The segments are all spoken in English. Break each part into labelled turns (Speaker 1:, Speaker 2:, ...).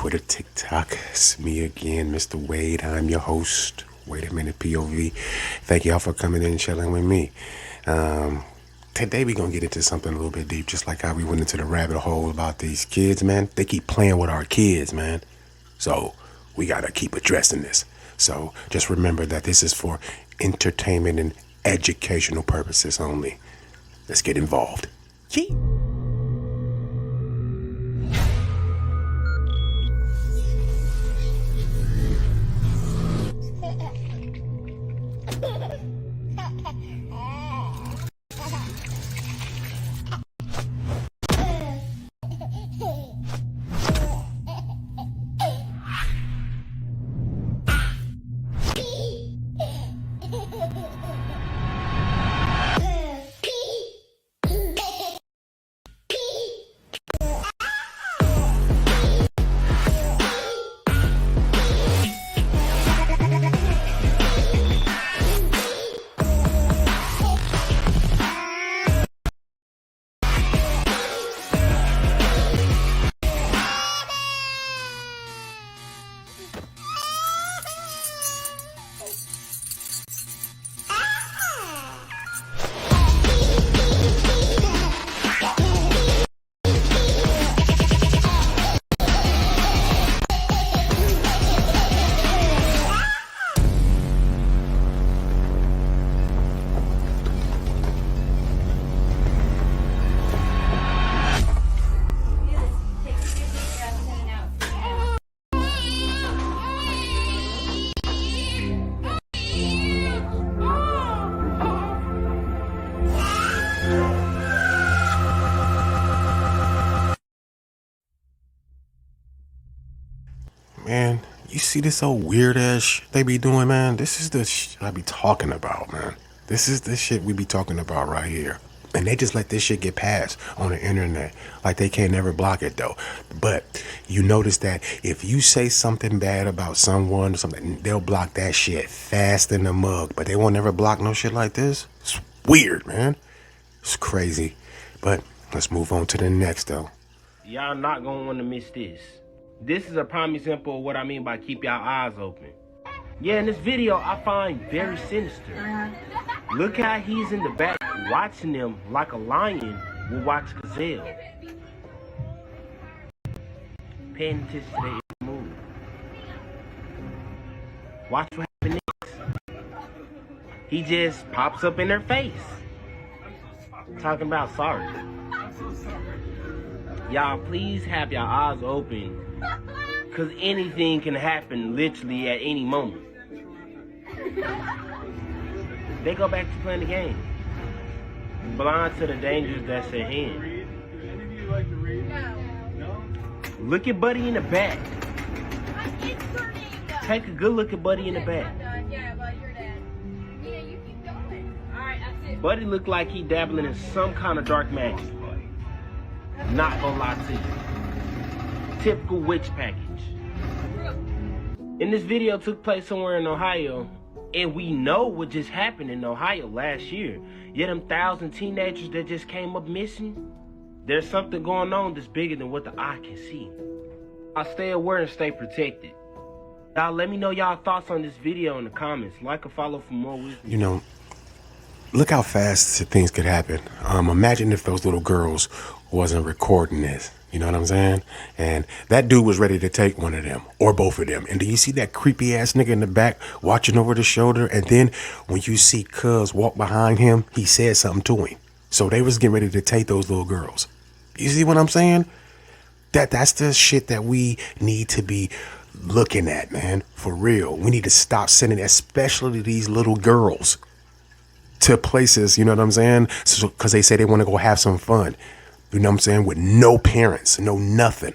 Speaker 1: Twitter, TikTok. It's me again, Mr. Wade. I'm your host. Wait a minute, POV. Thank y'all for coming in and chilling with me. Today we're going to get into something a little bit deep, just like how we went into the rabbit hole about these kids, man. They keep playing with our kids, man. So we got to keep addressing this. So just remember that this is for entertainment and educational purposes only. Let's get involved. Yee. Man, you see this old weird ass shit they be doing, man? This is the shit I be talking about, man. This is the shit we be talking about right here. And they just let this shit get passed on the internet. Like they can't never block it though. But you notice that if you say something bad about someone or something, they'll block that shit fast in the mug. But they won't never block no shit like this. It's weird, man. It's crazy. But let's move on to the next though.
Speaker 2: Y'all not gonna want to miss this. This is a prime example of what I mean by keep y'all eyes open. Yeah, in this video, I find very sinister. Look how he's in the back watching them like a lion will watch gazelle. Paying attention to their move. Watch what happens next. He just pops up in their face. Talking about sorry. Y'all, please have your eyes open. Because anything can happen literally at any moment. They go back to playing the game. Blind to the dangers that's at hand. Look at Buddy in the back. Take a good look at Buddy in the back. Buddy looked like he dabbling in some kind of dark magic. Not gonna lie to you. Typical witch package. And this video took place somewhere in Ohio, and we know what just happened in Ohio last year. Yet them 1,000 teenagers that just came up missing, there's something going on that's bigger than what the eye can see. I'll stay aware and stay protected. Y'all let me know y'all thoughts on this video in the comments. Like or follow for more wisdom.
Speaker 1: You know, look how fast things could happen. Imagine if those little girls wasn't recording this. You know what I'm saying? And that dude was ready to take one of them or both of them. And do you see that creepy ass nigga in the back watching over the shoulder? And then when you see Cuz walk behind him, he said something to him. So they was getting ready to take those little girls. You see what I'm saying? That's the shit that we need to be looking at, man. For real. We need to stop sending, especially these little girls, to places, you know what I'm saying? So, because they say they want to go have some fun. You know what I'm saying? With no parents, no nothing.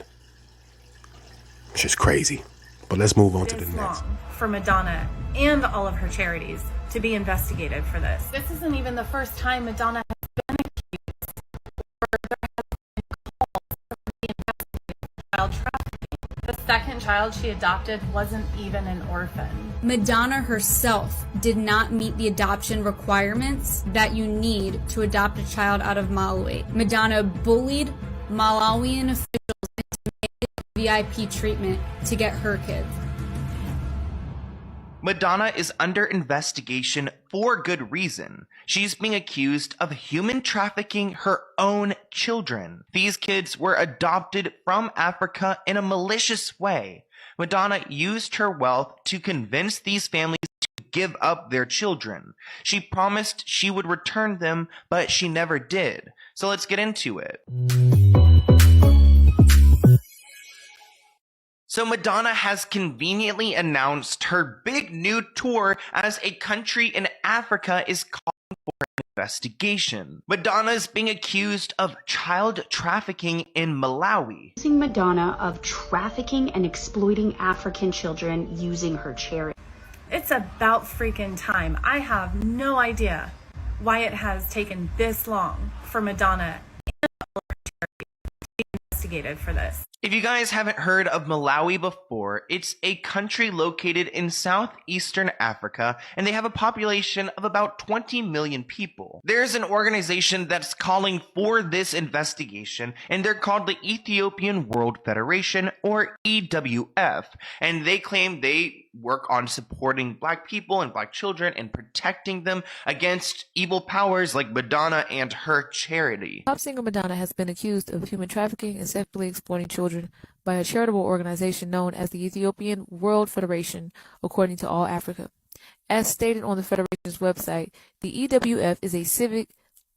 Speaker 1: It's just crazy. But let's move on to the next.
Speaker 3: For Madonna and all of her charities to be investigated for this. This isn't even the first time Madonna has been accused or there has been calls for being investigated for child trafficking. The second child she adopted wasn't even an orphan.
Speaker 4: Madonna herself did not meet the adoption requirements that you need to adopt a child out of Malawi. Madonna bullied Malawian officials into making VIP treatment to get her kids.
Speaker 5: Madonna is under investigation for good reason. She's being accused of human trafficking her own children. These kids were adopted from Africa in a malicious way. Madonna used her wealth to convince these families to give up their children. She promised she would return them, but she never did. So let's get into it. So Madonna has conveniently announced her big new tour as a country in Africa is calling for an investigation. Madonna is being accused of child trafficking in Malawi.
Speaker 6: Accusing Madonna of trafficking and exploiting African children using her charity.
Speaker 3: It's about freaking time. I have no idea why it has taken this long for Madonna and all of her charities to be investigated for this.
Speaker 5: If you guys haven't heard of Malawi before, it's a country located in southeastern Africa, and they have a population of about 20 million people. There's an organization that's calling for this investigation, and they're called the Ethiopian World Federation, or EWF, and they claim they work on supporting Black people and Black children and protecting them against evil powers like Madonna and her charity.
Speaker 7: Pop singer Madonna has been accused of human trafficking and sexually exploiting children by a charitable organization known as the Ethiopian World Federation, according to All Africa. As stated on the Federation's website, the EWF is a civic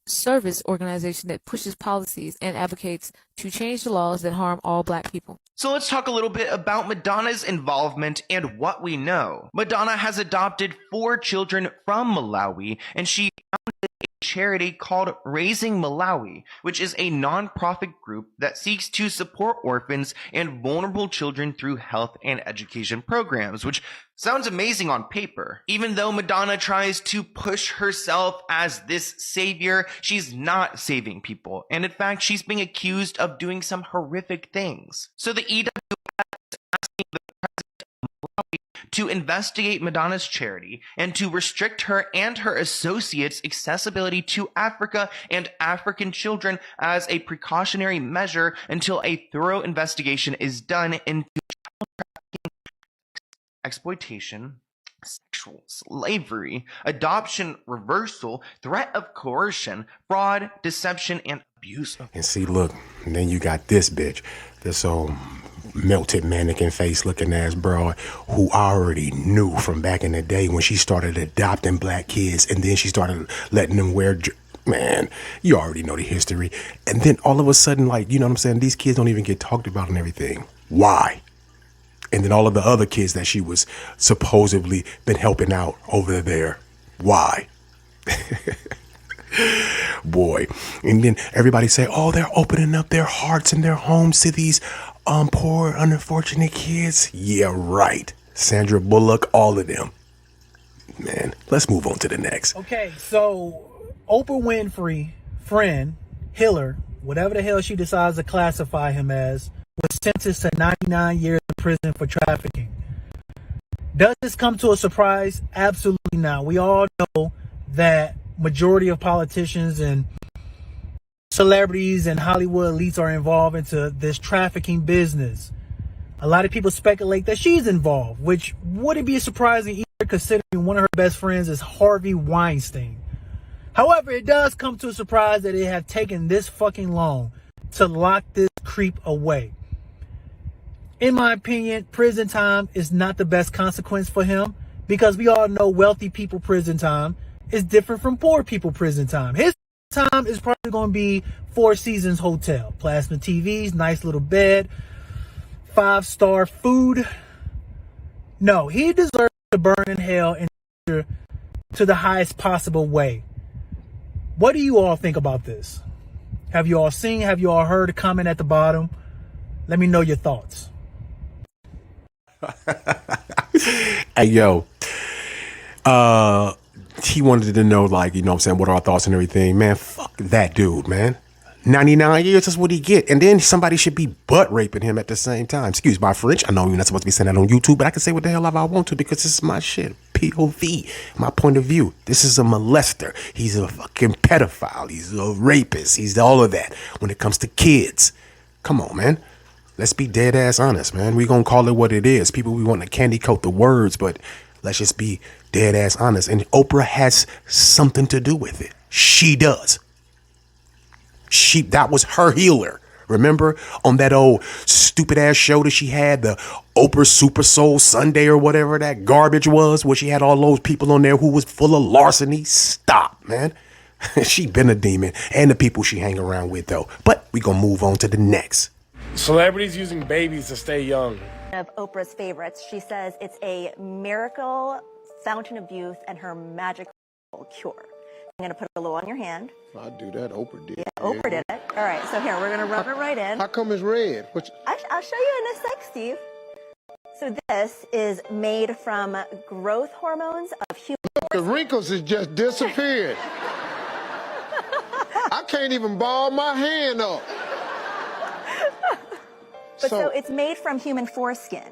Speaker 7: service organization that pushes policies and advocates to change the laws that harm all Black people.
Speaker 5: So let's talk a little bit about Madonna's involvement and what we know. Madonna has adopted 4 children from Malawi, and she founded a charity called Raising Malawi, which is a non-profit group that seeks to support orphans and vulnerable children through health and education programs, which sounds amazing on paper. Even though Madonna tries to push herself as this savior, she's not saving people. And in fact, she's being accused of doing some horrific things. So the EWF is asking the president of Malawi to investigate Madonna's charity and to restrict her and her associates' accessibility to Africa and African children as a precautionary measure until a thorough investigation is done into child trafficking, exploitation, sexual slavery, adoption, reversal, threat of coercion, fraud, deception, and abuse.
Speaker 1: And see, look, and then you got this bitch, this old melted mannequin face looking ass broad who I already knew from back in the day when she started adopting Black kids, and then she started letting them wear man, you already know the history. And then all of a sudden, like, you know what I'm saying, these kids don't even get talked about and everything. Why? And then all of the other kids that she was supposedly been helping out over there. Why? Boy. And then everybody say, oh, they're opening up their hearts and their homes to these poor, unfortunate kids. Yeah, right. Sandra Bullock, all of them. Man, let's move on to the next.
Speaker 8: Okay, so Oprah Winfrey, friend, Hiller, whatever the hell she decides to classify him as, was sentenced to 99 years in prison for trafficking. Does this come to a surprise? Absolutely not. We all know that majority of politicians and celebrities and Hollywood elites are involved into this trafficking business. A lot of people speculate that she's involved, which wouldn't be surprising either, considering one of her best friends is Harvey Weinstein. However, it does come to a surprise that it have taken this fucking long to lock this creep away. In my opinion, prison time is not the best consequence for him, because we all know wealthy people prison time is different from poor people prison time. His time is probably going to be Four Seasons Hotel, plasma TVs, nice little bed, 5-star food. No, he deserves to burn in hell and to the highest possible way. What do you all think about this? Have you all seen? Have you all heard? Comment at the bottom. Let me know your thoughts.
Speaker 1: Hey, yo. He wanted to know, like, you know what I'm saying, what are our thoughts and everything. Man, fuck that dude, man. 99 years, that's what he get. And then somebody should be butt raping him at the same time. Excuse my French. I know you're not supposed to be saying that on YouTube, but I can say what the hell I want to, because this is my shit. POV, my point of view. This is a molester. He's a fucking pedophile. He's a rapist. He's all of that when it comes to kids. Come on, man. Let's be dead ass honest, man. We gonna call it what it is. People, we want to candy coat the words, but let's just be dead ass honest. And Oprah has something to do with it. She does. That was her healer. Remember on that old stupid ass show that she had, the Oprah Super Soul Sunday or whatever that garbage was, where she had all those people on there who was full of larceny? Stop, man. She been a demon, and the people she hang around with though. But we gonna move on to the next.
Speaker 9: Celebrities using babies to stay young.
Speaker 10: One of Oprah's favorites. She says it's a miracle fountain of youth and her magical cure. I'm going to put a little on your hand.
Speaker 11: I do that. Oprah did.
Speaker 10: Yeah, Oprah did it. All right, so here, we're going to rub it right in.
Speaker 11: How come it's red?
Speaker 10: I'll show you in a sec, Steve. So this is made from growth hormones of human...
Speaker 11: Look, the wrinkles has just disappeared. I can't even ball my hand up.
Speaker 10: But so it's made from human foreskin.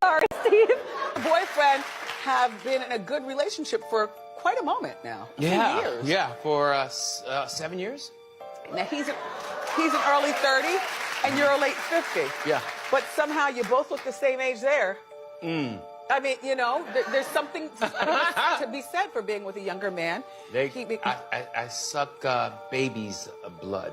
Speaker 10: Sorry, Steve.
Speaker 12: Boyfriend have been in a good relationship for quite a moment now.
Speaker 13: Yeah,
Speaker 12: 2 years.
Speaker 13: yeah, for 7 years.
Speaker 12: Now he's an early 30 and you're a late 50.
Speaker 13: Yeah.
Speaker 12: But somehow you both look the same age there. I mean, you know, there's something to be said for being with a younger man.
Speaker 13: I suck baby's blood.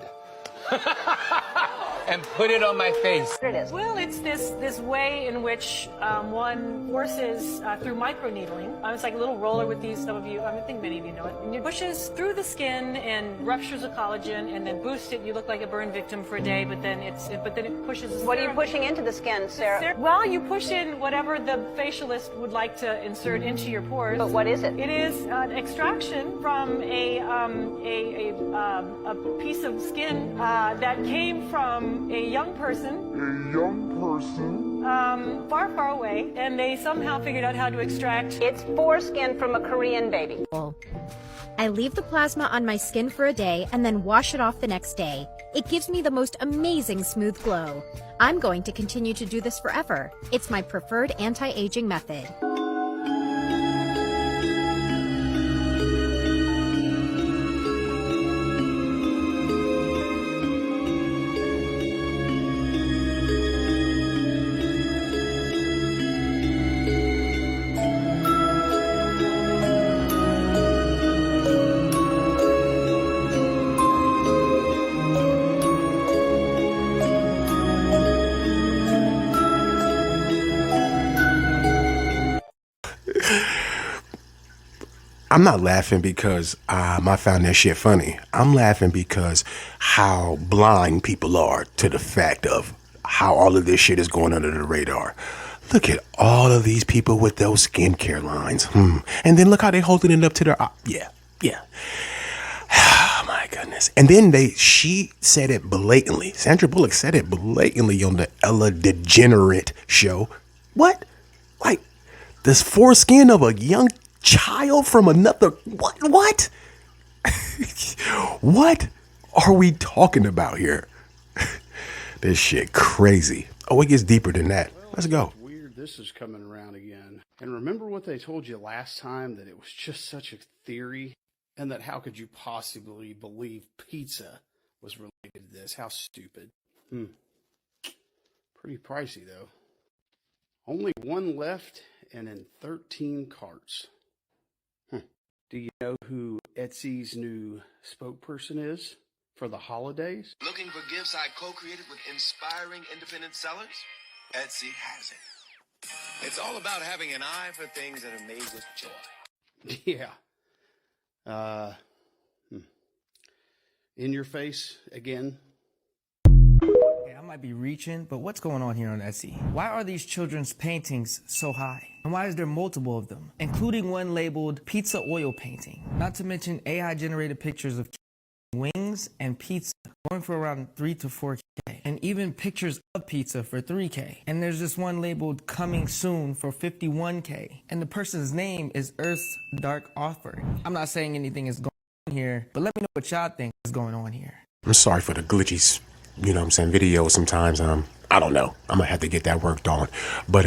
Speaker 13: And put it on my face.
Speaker 14: Well, it's this way in which one forces through microneedling. It's like a little roller with these. Some of you, I think many of you know it. And it pushes through the skin and ruptures the collagen, and then boosts it. You look like a burn victim for a day, but then it pushes.
Speaker 10: What are you pushing into the skin, Sarah?
Speaker 14: Well, you push in whatever the facialist would like to insert into your pores.
Speaker 10: But what is it?
Speaker 14: It is an extraction from a piece of skin that came from a young person. Far, far away, and they somehow figured out how to extract.
Speaker 10: It's foreskin from a Korean baby.
Speaker 15: I leave the plasma on my skin for a day and then wash it off the next day. It gives me the most amazing smooth glow. I'm going to continue to do this forever. It's my preferred anti-aging method.
Speaker 1: I'm not laughing because I found that shit funny. I'm laughing because how blind people are to the fact of how all of this shit is going under the radar. Look at all of these people with those skincare lines. And then look how they holding it up to their... Yeah. Oh, my goodness. And then she said it blatantly. Sandra Bullock said it blatantly on the Ella DeGenerate show. What? Like, this foreskin of a young child from another... What? What are we talking about here? This shit crazy. Oh, it gets deeper than that. Let's go.
Speaker 16: Weird this is coming around again. And remember what they told you last time, that it was just such a theory, and that how could you possibly believe pizza was related to this? How stupid. Pretty pricey though. Only one left and in 13 carts. Do you know who Etsy's new spokesperson is for the holidays?
Speaker 17: Looking for gifts I co-created with inspiring independent sellers? Etsy has it. It's all about having an eye for things that are made with joy.
Speaker 16: Yeah. In your face again.
Speaker 18: Hey, I might be reaching, but what's going on here on Etsy? Why are these children's paintings so high? And why is there multiple of them, including one labeled pizza oil painting? Not to mention AI-generated pictures of wings and pizza going for around 3 to 4K, and even pictures of pizza for 3K. And there's this one labeled coming soon for 51K, and the person's name is Earth's Dark Offering. I'm not saying anything is going on here, but let me know what y'all think is going on here.
Speaker 1: I'm sorry for the glitchy, videos sometimes. I don't know. I'm gonna have to get that worked on. But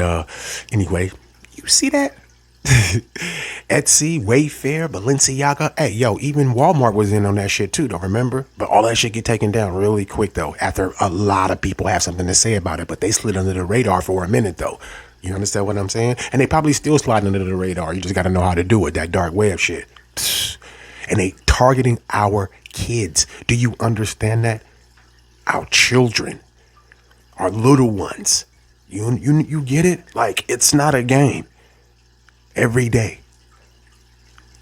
Speaker 1: anyway, you see that? Etsy, Wayfair, Balenciaga. Hey, yo, even Walmart was in on that shit too, don't remember? But all that shit get taken down really quick, though, after a lot of people have something to say about it. But they slid under the radar for a minute, though. You understand what I'm saying? And they probably still slide under the radar. You just got to know how to do it, that dark web shit. And they targeting our kids. Do you understand that? Our children. Our little ones. You get it? Like, it's not a game. Every day.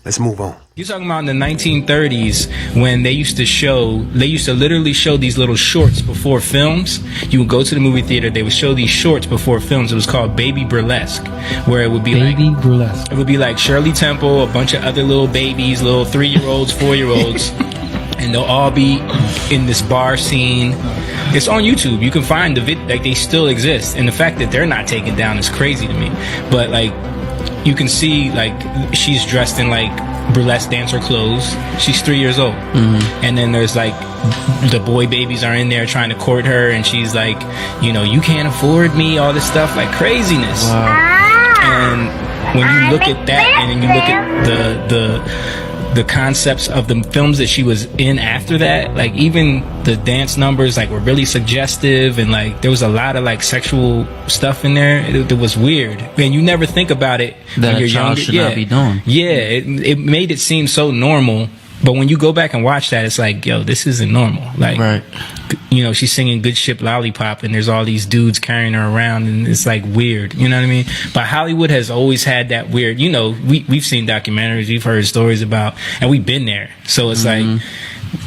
Speaker 1: Let's move on.
Speaker 19: You're talking about in the 1930s when they used to literally show these little shorts before films. You would go to the movie theater, they would show these shorts before films. It was called Baby Burlesque, where it would be Burlesque. It would be like Shirley Temple, a bunch of other little babies, little 3-year-olds, 4-year-olds, and they'll all be in this bar scene. It's on YouTube. You can find the like they still exist, and the fact that they're not taken down is crazy to me. But like, you can see like she's dressed in like burlesque dancer clothes. She's 3 years old. And then there's like the boy babies are in there trying to court her, and she's like, you know, you can't afford me, all this stuff, like craziness. And when you look at that, and then you look at the concepts of the films that she was in after that, like even the dance numbers like were really suggestive, and like there was a lot of like sexual stuff in there. It was weird, and you never think about it
Speaker 20: that
Speaker 19: when you're
Speaker 20: a child
Speaker 19: younger.
Speaker 20: should not be doing.
Speaker 19: Yeah, it made it seem so normal, but when you go back and watch that, it's like, yo, this isn't normal. Like,
Speaker 20: right.
Speaker 19: You know, she's singing Good Ship Lollipop, and there's all these dudes carrying her around, and it's like weird, you know what I mean? But Hollywood has always had that weird, you know, we've seen documentaries, we've heard stories about, and we've been there. So it's like,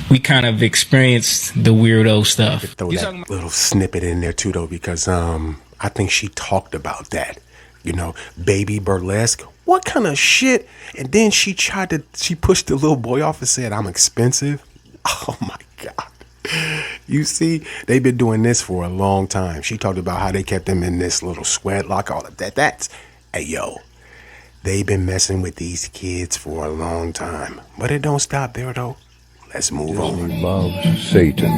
Speaker 19: we kind of experienced the weirdo stuff.
Speaker 1: Throw that little snippet in there too, though, because I think she talked about that. You know, Baby Burlesque. What kind of shit? And then she pushed the little boy off and said, I'm expensive. Oh my God. You see, they've been doing this for a long time. She talked about how they kept them in this little sweat lock, all of that. Hey, yo, they've been messing with these kids for a long time. But it don't stop there, though. Let's move on.
Speaker 21: Loves Satan.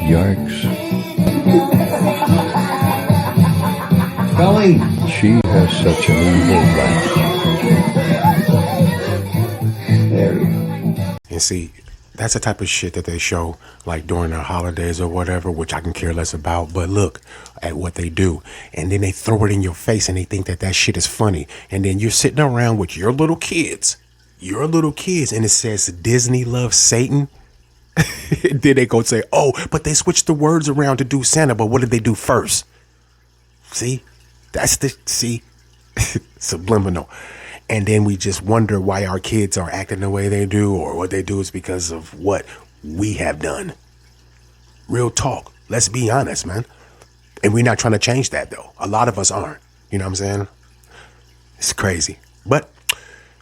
Speaker 21: Yikes. Golly. She has such an evil life. There you go.
Speaker 1: And see, that's the type of shit that they show like during the holidays or whatever, which I can care less about. But look at what they do. And then they throw it in your face and they think that that shit is funny. And then you're sitting around with your little kids, and it says Disney loves Satan. Then they go say, oh, but they switched the words around to do Santa. But what did they do first? See, subliminal. And then we just wonder why our kids are acting the way they do, or what they do is because of what we have done. Real talk. Let's be honest, man. And we're not trying to change that, though. A lot of us aren't. You know what I'm saying? It's crazy. But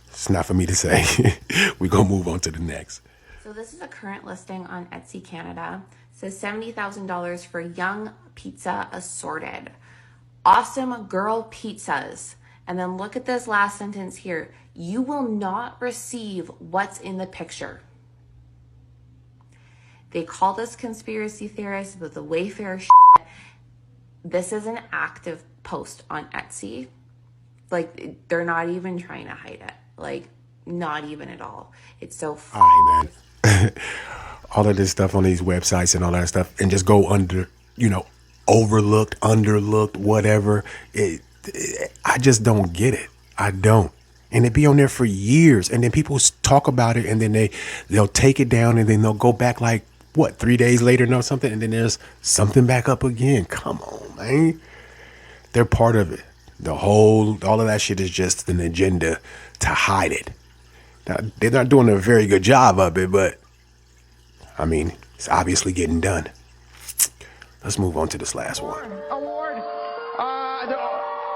Speaker 1: it's not for me to say. We're going to move on to the next.
Speaker 22: So this is a current listing on Etsy Canada. It says $70,000 for Young Pizza Assorted. Awesome girl pizzas. And then look at this last sentence here. You will not receive what's in the picture. They call this conspiracy theorists, but the Wayfair shit. This is an active post on Etsy. Like, they're not even trying to hide it. Like, not even at all. It's so
Speaker 1: all right, man. All of this stuff on these websites and all that stuff, and just go under, you know, overlooked, underlooked, whatever. I just don't get it. I don't. And it be on there for years, and then people talk about it, and then they'll take it down, and then they'll go back like, what, 3 days later or something, and then there's something back up again. Come on, man. They're part of it. All of that shit is just an agenda to hide it. Now, they're not doing a very good job of it, but I mean, it's obviously getting done. Let's move on to this last one.
Speaker 23: Award.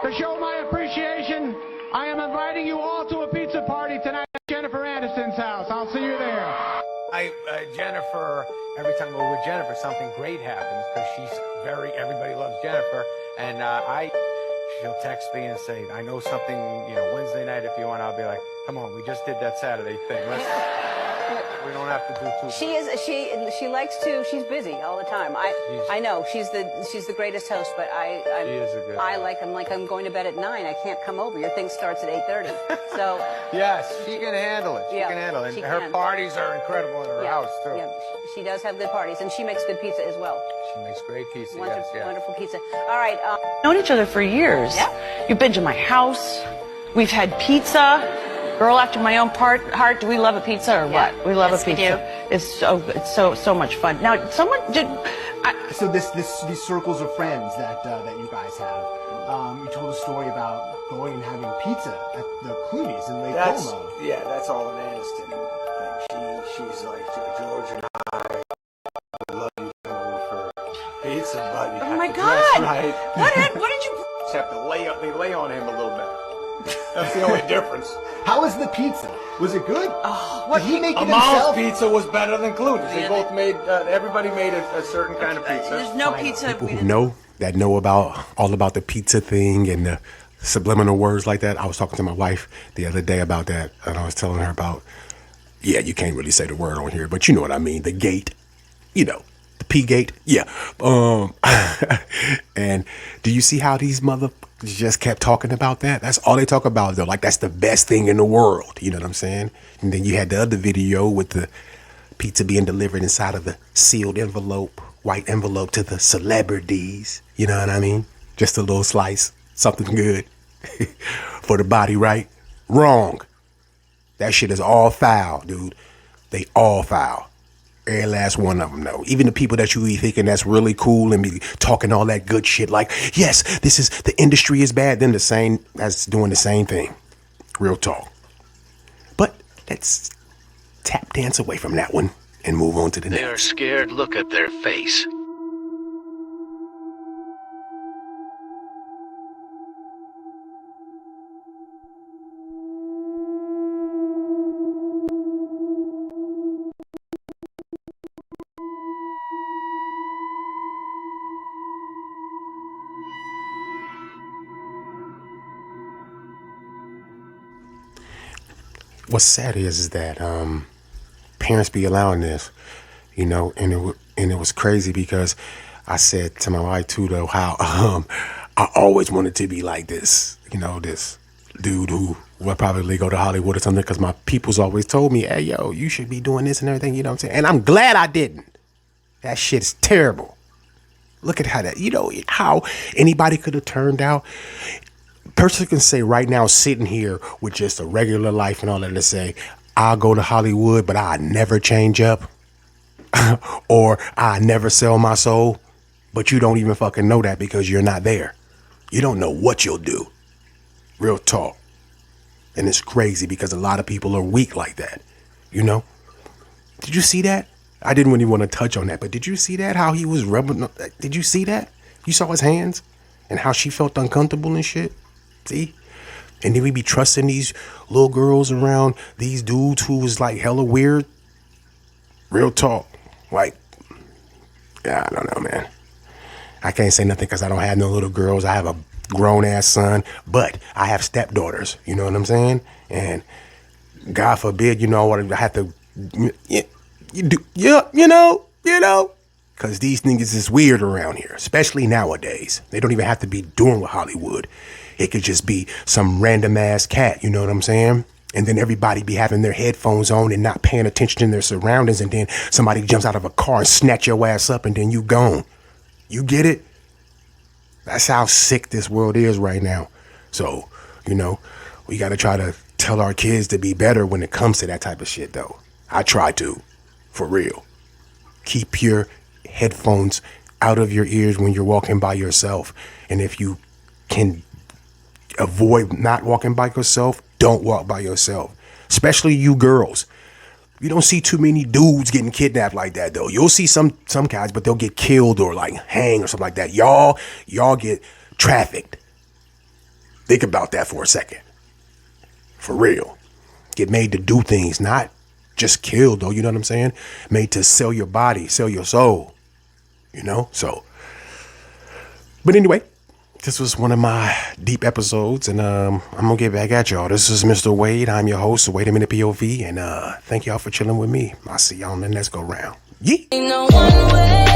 Speaker 23: To show my appreciation, I am inviting you all to a pizza party tonight at Jennifer Aniston's house. I'll see you there.
Speaker 24: Jennifer, every time we're with Jennifer, something great happens because everybody loves Jennifer. And she'll text me and say, I know something, Wednesday night if you want. I'll be like, come on, we just did that Saturday thing. Let's We don't have to do too.
Speaker 12: She likes to. She's busy all the time. I know she's the greatest host, but
Speaker 24: She is a good host.
Speaker 12: I'm going to bed at 9. I can't come over. Your thing starts at 8:30. So
Speaker 24: Yes, she can handle it. She
Speaker 12: Yeah,
Speaker 24: can handle it.
Speaker 12: she
Speaker 24: And her
Speaker 12: can.
Speaker 24: parties are incredible in her house too.
Speaker 12: Yeah, she does have good parties, and she makes good pizza as well.
Speaker 24: She makes great pizza.
Speaker 12: Wonderful pizza. All right.
Speaker 2: Known each other for years.
Speaker 12: Yeah.
Speaker 2: You've been to my house. We've had pizza. Girl after my own heart. Do we love a pizza or what? We love
Speaker 4: Yes,
Speaker 2: a
Speaker 4: we
Speaker 2: pizza.
Speaker 4: do.
Speaker 2: It's so much fun. Now, someone did.
Speaker 4: So these circles of friends that you guys have. You told a story about going and having pizza at the Clooney's in Lake Como.
Speaker 24: Yeah, that's all an Aniston thing. She's like, George and I love you to come over for pizza, but you
Speaker 2: Oh
Speaker 24: have
Speaker 2: my
Speaker 12: Oh
Speaker 24: to
Speaker 2: God!
Speaker 24: dress right.
Speaker 2: What did you?
Speaker 24: Just have to they lay on him a little bit. That's the only difference.
Speaker 4: How was the pizza? Was it good?
Speaker 2: Oh,
Speaker 4: Did he make it
Speaker 24: Amal's
Speaker 4: himself?
Speaker 24: pizza was better than Clooney's. They both made. Everybody made a certain kind of pizza.
Speaker 2: There's no pizza.
Speaker 1: People who know about all about the pizza thing and the subliminal words like that. I was talking to my wife the other day about that, and I was telling her about, yeah, you can't really say the word on here, but you know what I mean, the gate, the P gate, yeah. And do you see how these motherfuckers just kept talking about that? That's all they talk about, though. Like, that's the best thing in the world. You know what I'm saying? And then you had the other video with the pizza being delivered inside of the sealed envelope, white envelope to the celebrities. You know what I mean? Just a little slice, something good for the body, right? Wrong. That shit is all foul, dude. They all foul. Every last one of them, though. Even the people that you be thinking that's really cool and be talking all that good shit like, yes, the industry is bad. Then the same as doing the same thing. Real talk. But let's tap dance away from that one and move on to the next.
Speaker 21: They are scared. Look at their face.
Speaker 1: What's sad is that parents be allowing this, and it was crazy because I said to my wife too, though, how I always wanted to be like this, this dude who would probably go to Hollywood or something, because my people's always told me, hey, yo, you should be doing this and everything, you know what I'm saying? And I'm glad I didn't. That shit's terrible. Look at how how anybody could have turned out. Person can say right now, sitting here with just a regular life and all that, to say, I'll go to Hollywood, but I never change up. Or I never sell my soul. But you don't even fucking know that because you're not there. You don't know what you'll do. Real talk. And it's crazy because a lot of people are weak like that. Did you see that? I didn't really want to touch on that, but did you see that? How he was rubbing? Did you see that? You saw his hands and how she felt uncomfortable and shit? See? And then we be trusting these little girls around these dudes who was like hella weird. Real talk. Like, yeah, I don't know, man. I can't say nothing because I don't have no little girls. I have a grown ass son, but I have stepdaughters. You know what I'm saying? And God forbid, I have to, because these niggas is weird around here, especially nowadays. They don't even have to be doing with Hollywood. It could just be some random ass cat, you know what I'm saying? And then everybody be having their headphones on and not paying attention to their surroundings, and then somebody jumps out of a car and snatch your ass up, and then you gone. You get it? That's how sick this world is right now. So, we got to try to tell our kids to be better when it comes to that type of shit, though. I try to, for real. Keep your headphones out of your ears when you're walking by yourself. And if you can avoid not walking by yourself, don't walk by yourself. Especially you girls. You don't see too many dudes getting kidnapped like that, though. You'll see some guys, but they'll get killed or like hang or something like that. Y'all get trafficked. Think about that for a second. For real. Get made to do things, not just killed, though. You know what I'm saying? Made to sell your body, sell your soul. So. But anyway, This was one of my deep episodes, and I'm gonna get back at y'all. This is Mr. Wade. I'm your host, Wait a Minute POV, and thank y'all for chilling with me. I'll see y'all on the next go round. Yeah.